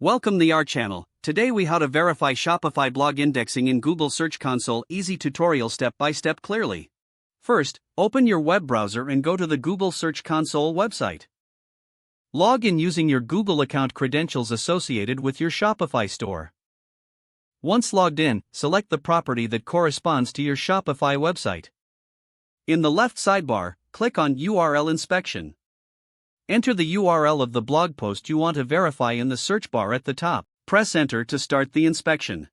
Welcome to our channel. Today we how to verify Shopify blog indexing in Google Search Console. Easy tutorial step by step clearly. First, open your web browser and go to the Google Search Console website. Log in using your Google account credentials associated with your Shopify store. Once logged in, select the property that corresponds to your Shopify website. In the left sidebar, click on URL inspection. Enter the URL of the blog post you want to verify in the search bar at the top. Press enter to start the inspection.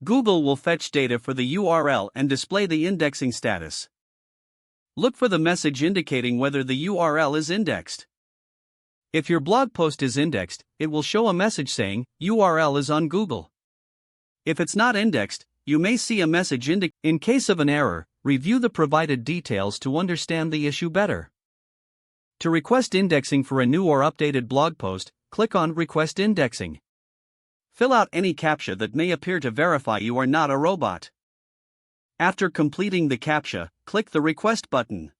Google will fetch data for the URL and display the indexing status. Look for the message indicating whether the URL is indexed. If your blog post is indexed, it will show a message saying, URL is on Google. If it's not indexed, you may see a message in case of an error, review the provided details to understand the issue better. To request indexing for a new or updated blog post, click on Request Indexing. Fill out any CAPTCHA that may appear to verify you are not a robot. After completing the CAPTCHA, click the Request button.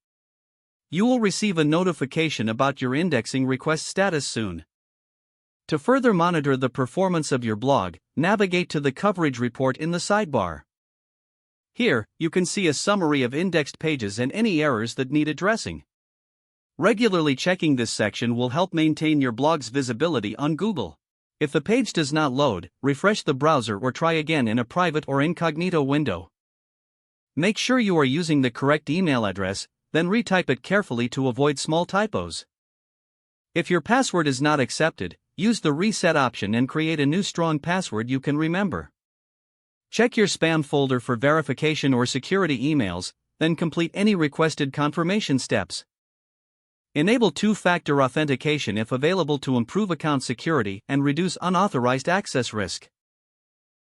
You will receive a notification about your indexing request status soon. To further monitor the performance of your blog, navigate to the Coverage Report in the sidebar. Here, you can see a summary of indexed pages and any errors that need addressing. Regularly checking this section will help maintain your blog's visibility on Google. If the page does not load, refresh the browser or try again in a private or incognito window. Make sure you are using the correct email address, then retype it carefully to avoid small typos. If your password is not accepted, use the reset option and create a new strong password you can remember. Check your spam folder for verification or security emails, then complete any requested confirmation steps. Enable two-factor authentication if available to improve account security and reduce unauthorized access risk.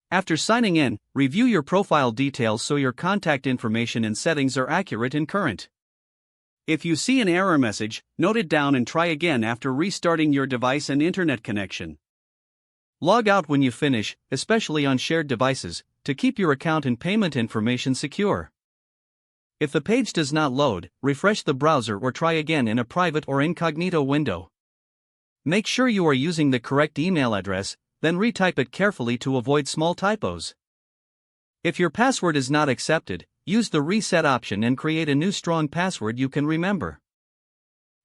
After signing in, review your profile details so your contact information and settings are accurate and current. If you see an error message, note it down and try again after restarting your device and internet connection. Log out when you finish, especially on shared devices, to keep your account and payment information secure. If the page does not load, refresh the browser or try again in a private or incognito window. Make sure you are using the correct email address, then retype it carefully to avoid small typos. If your password is not accepted, use the reset option and create a new strong password you can remember.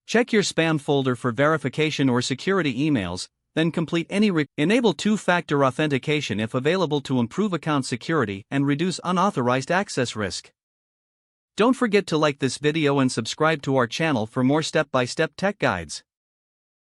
Check your spam folder for verification or security emails, then complete any Enable two-factor authentication if available to improve account security and reduce unauthorized access risk. Don't forget to like this video and subscribe to our channel for more step-by-step tech guides.